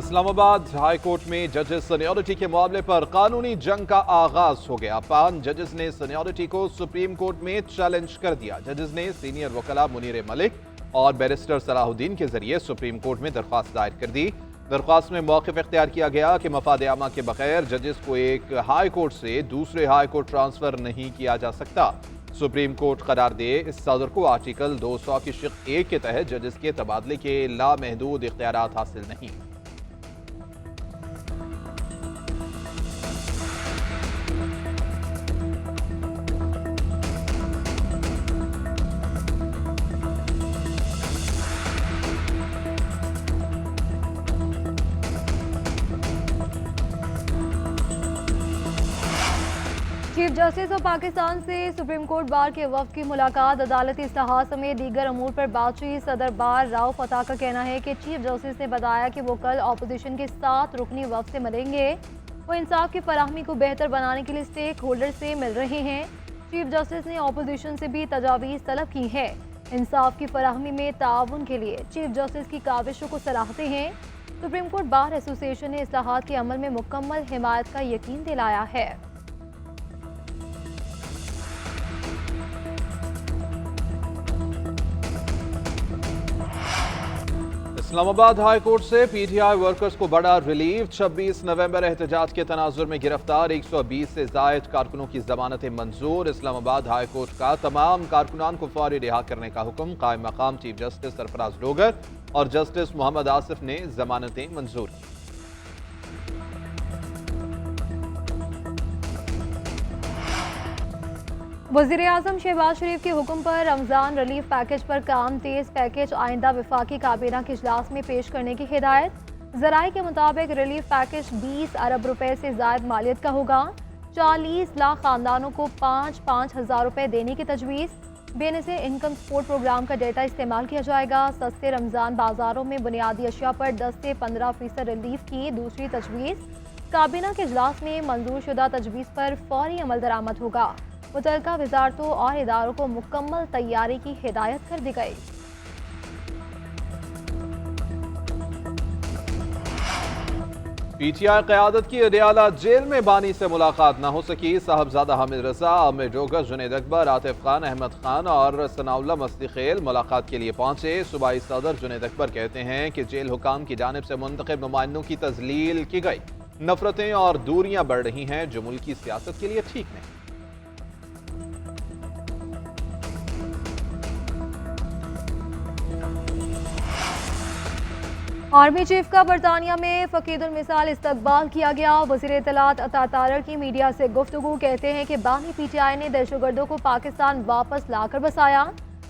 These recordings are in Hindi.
इस्लामाबाद हाई कोर्ट में जजेस सीनियरिटी के मामले पर कानूनी जंग का आगाज हो गया। 5 जजेस ने सीनियरिटी को सुप्रीम कोर्ट में चैलेंज कर दिया। जजेस ने सीनियर वकला मुनीर मलिक और बैरिस्टर सलाहुद्दीन के जरिए सुप्रीम कोर्ट में दरख्वास्त दायर कर दी। दरख्वास्त में मौक़िफ़ इख्तियार किया गया कि मफाद आमा के बगैर जजेस को एक हाई कोर्ट से दूसरे हाई कोर्ट ट्रांसफर नहीं किया जा सकता। सुप्रीम कोर्ट करार दे इस सदर को आर्टिकल 200 की शिक़ 1 के तहत जजेस के तबादले के लामहदूद इख्तियारात हासिल नहीं। चीफ जस्टिस ऑफ पाकिस्तान से सुप्रीम कोर्ट बार के वफ्द की मुलाकात, अदालती इस्लाहात समेत दीगर अमूर पर बातचीत। सदर बार राव फतह का कहना है कि चीफ जस्टिस ने बताया कि वो कल अपोजिशन के 7 रुकनी वफ्द से मिलेंगे। वो इंसाफ की फराहमी को बेहतर बनाने के लिए स्टेक होल्डर से मिल रहे हैं। चीफ जस्टिस ने अपोजिशन से भी तजावीज़ तलब की है। इंसाफ की फराहमी में ताउन के लिए चीफ जस्टिस की काविशों को सराहते हैं। सुप्रीम कोर्ट बार एसोसिएशन ने इस्लाहात के अमल में मुकम्मल हिमायत का यकीन दिलाया है। इस्लामाबाद हाई कोर्ट से पीटीआई वर्कर्स को बड़ा रिलीफ। 26 नवंबर एहतजाज के तनाजुर में गिरफ्तार 120 से जायद कारकुनों की जमानतें मंजूर। इस्लामाबाद हाई कोर्ट का तमाम कारकुनान को फौरी रिहा करने का हुक्म। कायम मकाम चीफ जस्टिस सरफराज लोगर और जस्टिस मोहम्मद आसिफ ने जमानतें मंजूर की। वज़ीर आज़म शहबाज शरीफ के हुक्म पर रमज़ान रिलीफ पैकेज पर काम तेज। पैकेज आइंदा वफाकी काबीना के इजलास में पेश करने की हिदायत। ज़राए के मुताबिक रिलीफ पैकेज 20 अरब रुपए से ज़ायद मालियत का होगा। 40 लाख खानदानों को 5-5 हज़ार रुपए देने की तजवीज़। बेनज़ीर इनकम सपोर्ट प्रोग्राम का डेटा इस्तेमाल किया जाएगा। सस्ते रमज़ान बाजारों में बुनियादी अशिया पर 10 से 15% रिलीफ की दूसरी तजवीज़। काबीना के इजलास में मंजूर शुदा तजवीज़ पर फौरी अमल दरामद होगा। मुतल्लिका वजारतों और इदारों को मुकम्मल तैयारी की हिदायत कर दी गई। पीटीआई क़यादत की अडयाला जेल में बानी से मुलाकात न हो सकी। साहबजादा हामिद रजा, आमिर डोगर, जुनैद अकबर, आतिफ खान, अहमद खान और सनाउल्लाह मस्ती-खेल मुलाकात के लिए पहुंचे। सूबाई सदर जुनैद अकबर कहते हैं कि जेल हुकाम की जानिब से मुंतखब नुमाइंदों की तजलील की गई। नफरतें और दूरियां बढ़ रही हैं जो मुल्की सियासत के लिए ठीक नहीं। आर्मी चीफ का बरतानिया में फकीदुल मिसाल इस्तकबाल किया गया। वज़ीर इत्तलात अता तारड़ की मीडिया से गुफ्तगू, कहते हैं कि बानी पीटीआई ने दहशतगर्दों को पाकिस्तान वापस लाकर बसाया।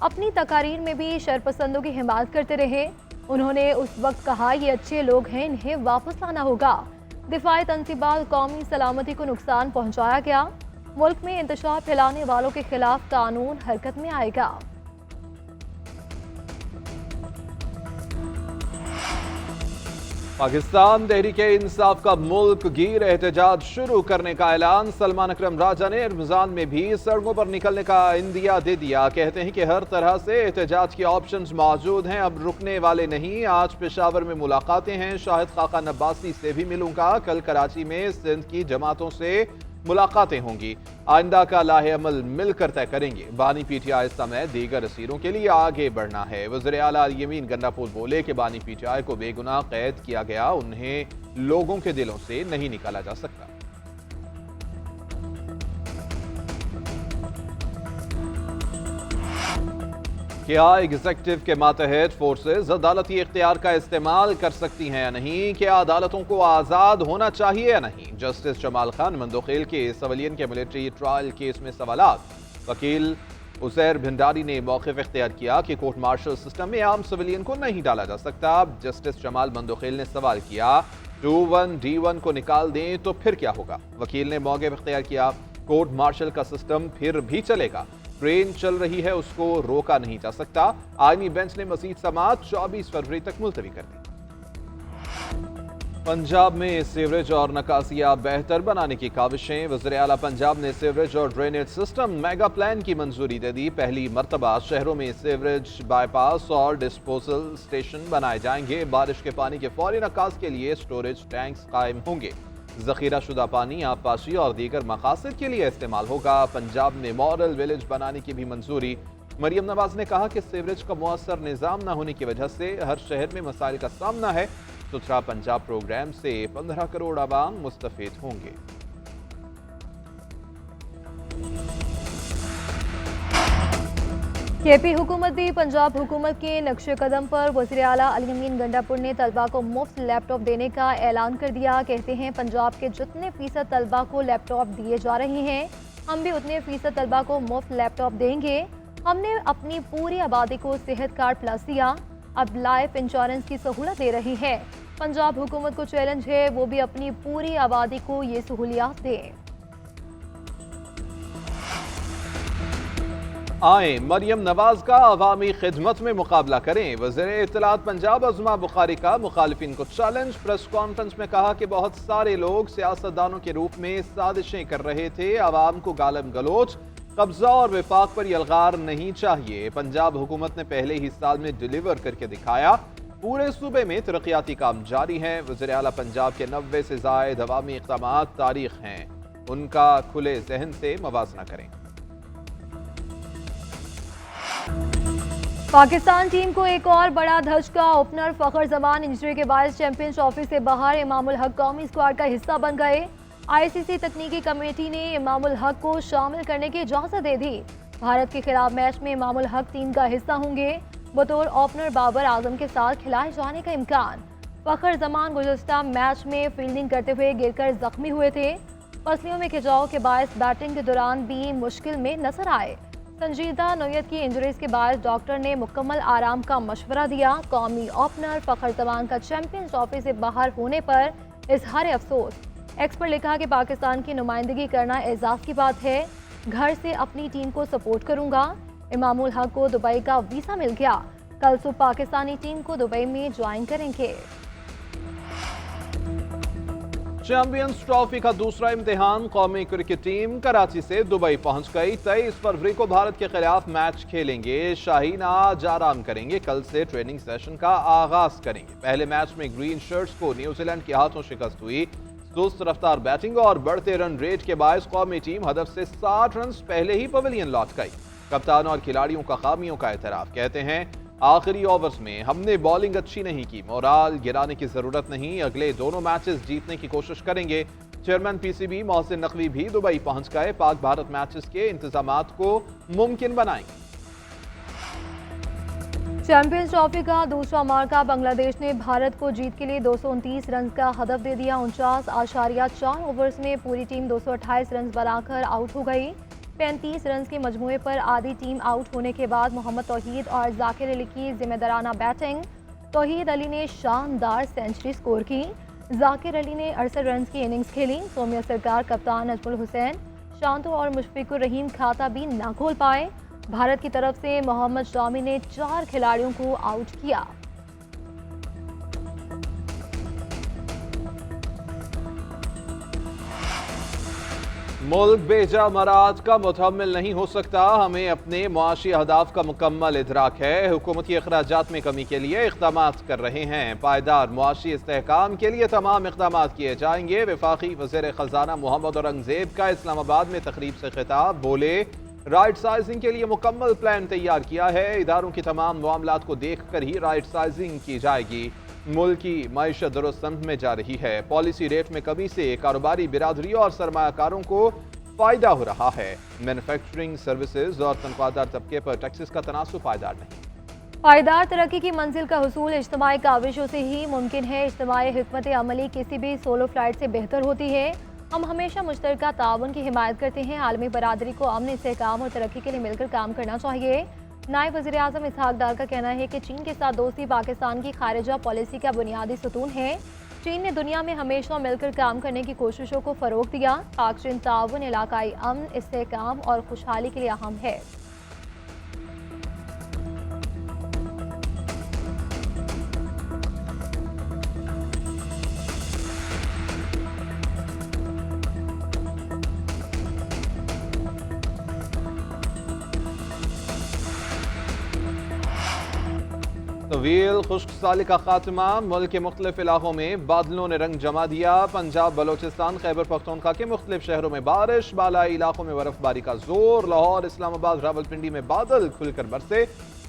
अपनी तकारीर में भी शरपसंदों की हिमायत करते रहे। उन्होंने उस वक्त कहा, ये अच्छे लोग हैं, इन्हें वापस लाना होगा। दिफाई तनसीबात कौमी सलामती को नुकसान पहुँचाया गया। मुल्क में इंतशार फैलाने वालों के खिलाफ कानून हरकत में आएगा। पाकिस्तान तहरीक-ए-इंसाफ का मुल्क गिर एहतजाज शुरू करने का ऐलान। सलमान अकरम राजा ने रमजान में भी सड़कों पर निकलने का इंदिया दे दिया। कहते हैं कि हर तरह से एहतजाज के ऑप्शंस मौजूद हैं, अब रुकने वाले नहीं। आज पेशावर में मुलाकातें हैं, शाहिद खाका नब्बासी से भी मिलूंगा। कल कराची में सिंध की जमातों से मुलाकातें होंगी। आइंदा का लाहे अमल मिलकर तय करेंगे। बानी पीटीआई समेत दीगर असीरों के लिए आगे बढ़ना है। वज़ीर आला यमीन गन्नापुर बोले कि बानी पीटीआई को बेगुनाह कैद किया गया, उन्हें लोगों के दिलों से नहीं निकाला जा सकता। क्या एग्जीक्यूटिव के मातहत फोर्सेज अदालती इख्तियार का इस्तेमाल कर सकती हैं या नहीं? क्या अदालतों को आज़ाद होना चाहिए या नहीं? जस्टिस जमाल खान मंदोखेल के सिविलियन के मिलिट्री ट्रायल केस में सवालात। वकील उज़ैर भिंडारी ने मौक़िफ़ इख्तियार किया कि कोर्ट मार्शल सिस्टम में आम सिविलियन को नहीं डाला जा सकता। जस्टिस जमाल मंदोखेल ने सवाल किया, 21D1 को निकाल दें तो फिर क्या होगा? वकील ने मौक़िफ़ इख्तियार किया, कोर्ट मार्शल का सिस्टम फिर भी चलेगा। ट्रेन चल रही है, उसको रोका नहीं जा सकता। आईनी बेंच ने मजीद समाअत 24 फरवरी तक मुलतवी कर दी। पंजाब में सीवरेज और निकासियाँ बेहतर बनाने की काविशें। वज़ीर आला पंजाब ने सीवरेज और ड्रेनेज सिस्टम मेगा प्लान की मंजूरी दे दी। पहली मरतबा शहरों में सीवरेज बाईपास और डिस्पोजल स्टेशन बनाए जाएंगे। बारिश के पानी के फौरी निकास के लिए स्टोरेज टैंक्स कायम होंगे। जखीरा शुदा पानी आबपाशी और दीगर मकासद के लिए इस्तेमाल होगा। पंजाब में मॉडल विलेज बनाने की भी मंजूरी। मरियम नवाज ने कहा कि सीवरेज का मुअस्सर निज़ाम न होने की वजह से हर शहर में मसाइल का सामना है। सुथरा पंजाब प्रोग्राम से 15 करोड़ आवाम मुस्तफीद होंगे। केपी हुकूमत भी पंजाब हुकूमत के नक्शे कदम पर वज़ीर आला अली अमीन गंडापुर ने तलबा को मुफ्त लैपटॉप देने का ऐलान कर दिया। कहते हैं पंजाब के जितने फीसद तलबा को लैपटॉप दिए जा रहे हैं, हम भी उतने फीसद तलबा को मुफ्त लैपटॉप देंगे। हमने अपनी पूरी आबादी को सेहत कार्ड प्लस दिया, अब लाइफ इंश्योरेंस की सहूलत दे रही है। पंजाब हुकूमत को चैलेंज है वो भी अपनी पूरी आबादी को ये सहूलियात दे। आए मरियम नवाज का अवामी खिदमत में मुकाबला करें। वज़ीर इत्तलात पंजाब अज़मा बुखारी का मुखालिफिन को चैलेंज। प्रेस कॉन्फ्रेंस में कहा कि बहुत सारे लोग सियासतदानों के रूप में साजिशें कर रहे थे। आवाम को गालम गलोच, कब्जा और विफाक पर यलगार नहीं चाहिए। पंजाब हुकूमत ने पहले ही साल में डिलीवर करके दिखाया। पूरे सूबे में तरक्याती काम जारी हैं। वज़ीर आला पंजाब के 90 से ज़ायद अवामी इक़दामात तारीख हैं, उनका खुले जहन से मवाजना करें। पाकिस्तान टीम को एक और बड़ा धचका। ओपनर फखर जमान इंजरी के बाद चैंपियन ट्रॉफी से बाहर। इमामुल हक कौमी स्क्वाड का हिस्सा बन गए। आईसीसी तकनीकी कमेटी ने इमामुल हक को शामिल करने की इजाजत दे दी। भारत के खिलाफ मैच में इमामुल हक टीम का हिस्सा होंगे। बतौर ओपनर बाबर आजम के साथ खिलाए जाने का इम्कान। फखर जमान गुज़श्ता मैच में फील्डिंग करते हुए गिरकर जख्मी हुए थे। पसलियों में खिंचाव के बायस बैटिंग के दौरान भी मुश्किल में नजर आए। संजीदा नोयत की इंजरीज के बाद डॉक्टर ने मुकम्मल आराम का मशवरा दिया। कौमी ओपनर फखर जमान का चैंपियन ट्रॉफी से बाहर होने पर इजहार अफसोस। एक्स पर लिखा कि पाकिस्तान की नुमाइंदगी करना एजाज़ की बात है। घर से अपनी टीम को सपोर्ट करूंगा। इमामुल हक को दुबई का वीज़ा मिल गया। कल सुबह पाकिस्तानी टीम को दुबई में ज्वाइन करेंगे। चैंपियंस ट्रॉफी का दूसरा इम्तिहान। कौमी क्रिकेट टीम कराची से दुबई पहुंच गई। 23 फरवरी को भारत के खिलाफ मैच खेलेंगे। शाहीन आज आराम करेंगे। कल से ट्रेनिंग सेशन का आगाज करेंगे। पहले मैच में ग्रीन शर्ट्स को न्यूजीलैंड के हाथों शिकस्त हुई। सुस्त रफ्तार बैटिंग और बढ़ते रन रेट के बायस कौमी टीम हदफ से 60 रन पहले ही पवेलियन लौट गई। कप्तान और खिलाड़ियों का खामियों का एतराफ। कहते हैं आखिरी ओवर्स में हमने बॉलिंग अच्छी नहीं की, मोराल गिराने की जरूरत नहीं, अगले दोनों मैचेस जीतने की कोशिश करेंगे। चेयरमैन पीसीबी मोहसिन नकवी भी दुबई पहुंच गए। पाक भारत मैचेस के इंतजामात को मुमकिन बनाएंगे। चैंपियंस ट्रॉफी का दूसरा मार्का। बांग्लादेश ने भारत को जीत के लिए 229 रन का हदफ दे दिया। 49.4 ओवर्स में पूरी टीम 228 रन बनाकर आउट हो गई। 35 रन के मजमूए पर आधी टीम आउट होने के बाद मोहम्मद तौहीद और जाकिर अली की जिम्मेदाराना बैटिंग। तौहीद अली ने शानदार सेंचुरी स्कोर की। जाकिर अली ने 68 रन की इनिंग्स खेली। सोमिया सरकार, कप्तान नजमुल हुसैन, शांतो और मुशफिकुर रहीम खाता भी ना खोल पाए। भारत की तरफ से मोहम्मद शामी ने 4 खिलाड़ियों को आउट किया। मुल्क बेजा मराज का मुतहम्मिल नहीं हो सकता। हमें अपने मुआशी अहदाफ का मुकम्मल इदराक है। हुकूमती अखराजात में कमी के लिए इक़दामात कर रहे हैं। पायदार मुआशी इस्तेहकाम के लिए तमाम इक़दामात किए जाएंगे। वफाकी वज़ीर ख़ज़ाना मोहम्मद औरंगज़ेब का इस्लामाबाद में तकरीब से खिताब। बोले, राइट साइजिंग के लिए मुकम्मल प्लान तैयार किया है। इदारों की तमाम मामलात को देख कर ही राइट साइजिंग की जाएगी। मुल्क की मईशत दुरुस्त समत में जा रही है। पॉलिसी रेट में कमी से कारोबारी बिरादरी और सरमायाकारों को फायदा हो रहा है। मैन्युफैक्चरिंग, सर्विसेज और तनख्वाहदार तबके पर टैक्सेस का तनासुब पायदार नहीं। पायदार तरक्की की मंजिल का हुसूल इज्तिमाई काविशों से ही मुमकिन है। इज्तिमाई हिकमत अमली किसी भी सोलो फ्लाइट से बेहतर होती है। हम हमेशा मुश्तरका ताउन की हिमायत करते हैं। आलमी बरादरी को अमन, इस्तेहकाम और तरक्की के लिए मिलकर काम करना चाहिए। नायब वज़ीर आज़म इसहाक डार का कहना है कि चीन के साथ दोस्ती पाकिस्तान की खारिजा पॉलिसी का बुनियादी सतून है। चीन ने दुनिया में हमेशा मिलकर काम करने की कोशिशों को फ़रोग़ दिया। पाक चीन ताउन इलाकाई अमन, इस्तेहकाम और खुशहाली के लिए अहम है। तवील खुश्क साल का खात्मा, मुल्क के मुख्तलिफ इलाकों में बादलों ने रंग जमा दिया। पंजाब, बलोचिस्तान, खैबर पख्तूनख्वा के मुख्तलिफ शहरों में बारिश, बालाई इलाकों में बर्फबारी का जोर। लाहौर, इस्लामाबाद, रावलपिंडी में बादल खुलकर बरसे।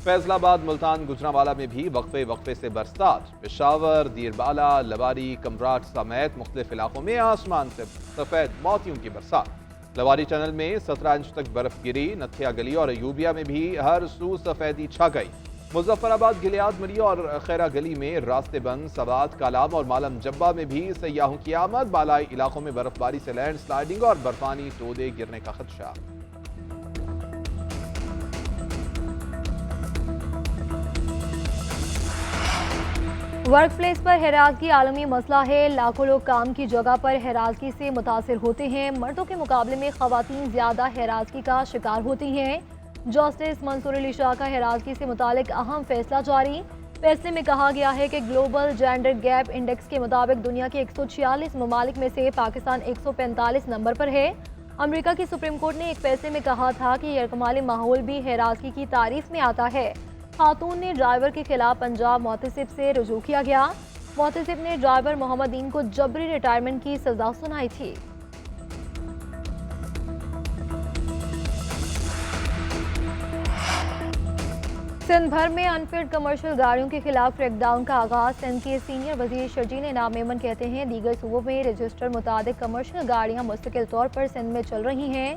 फैसलाबाद, मुल्तान, गुजरांवाला में भी वक्फे वक्फे से बरसात। पेशावर, दीरबाला, लवारी, कमराट समेत मुख्तलिफ इलाकों में आसमान से सफेद मोतियों की बरसात। लवारी टनल में 17 इंच तक बर्फ गिरी। नथिया गली और अयूबिया में भी हर सू सफेदी छा गई। मुजफ्फराबाद, गिलियाद मरी और खैरा गली में रास्ते बंद। सवात, कालाम और मालम जब्बा में भी सयाहों की आमद। बालाई इलाकों में बर्फबारी से लैंड स्लाइडिंग और बर्फानी तोदे गिरने का खदशा। वर्क प्लेस पर हैरानगी आलमी मसला है। लाखों लोग काम की जगह पर हैरानगी से मुतासिर होते हैं। मर्दों के मुकाबले में खवातीन ज्यादा हैरानगी का शिकार होती हैं। जस्टिस मंसूर अली शाह का हैरानगी से मुतालिक अहम फैसला जारी। फैसले में कहा गया है कि ग्लोबल जेंडर गैप इंडेक्स के मुताबिक दुनिया के 146 ममालिक में से पाकिस्तान 145 नंबर पर है। अमेरिका की सुप्रीम कोर्ट ने एक फैसले में कहा था कि यकमाली माहौल भी हैरानगी की तारीफ में आता है। खातून ने ड्राइवर के खिलाफ पंजाब मोहतसिब से रुजू किया गया। मोहतसिब ने ड्राइवर मोहम्मदीन को जबरी रिटायरमेंट की सजा सुनाई थी। सिंध भर में अनफिट कमर्शियल गाड़ियों के खिलाफ क्रैकडाउन का आगाज। सिंध के सीनियर वजीर शर्जील इनाम मेमन कहते हैं दीगर सूबों में रजिस्टर मुताबिक कमर्शियल गाड़ियां मुस्तकिल तौर पर सिंध में चल रही हैं।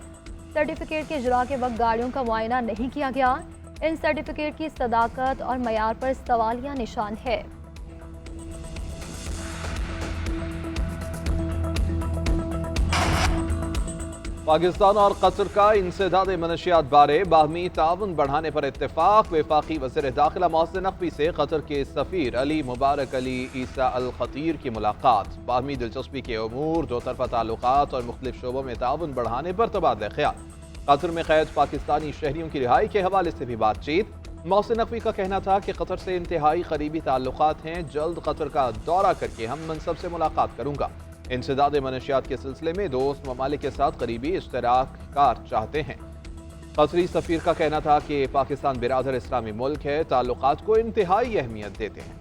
सर्टिफिकेट के इजरा के वक्त गाड़ियों का मुआयना नहीं किया गया। इन सर्टिफिकेट की सदाकत और मयार पर सवालिया निशान है। पाकिस्तान और कतर का इंसदाद मनशियात बारे बाहमी ताउन बढ़ाने पर इत्तेफाक। वफाकी वज़ीर दाखिला मोहसिन नकवी से कतर के सफ़ीर अली मुबारक अली ईसा अल खतीर की मुलाकात। बाहमी दिलचस्पी के अमूर, दो तरफ़ा ताल्लुकात और मुख्तलिफ शोबों में ताउन बढ़ाने पर तबादला ख्याल। कतर में कैद पाकिस्तानी शहरियों की रिहाई के हवाले से भी बातचीत। मोहसिन नकवी का कहना था कि कतर से इंतहाई करीबी ताल्लुकात हैं। जल्द कतर का दौरा करके हम मनसब से मुलाकात करूंगा। इंसदाद मनशियात के सिलसिले में दोस्त ममालिक के साथ करीबी इश्तराकार चाहते हैं। कतरी सफ़ीर का कहना था कि पाकिस्तान बिरादर इस्लामी मुल्क है, ताल्लुकात को इंतहाई अहमियत देते हैं।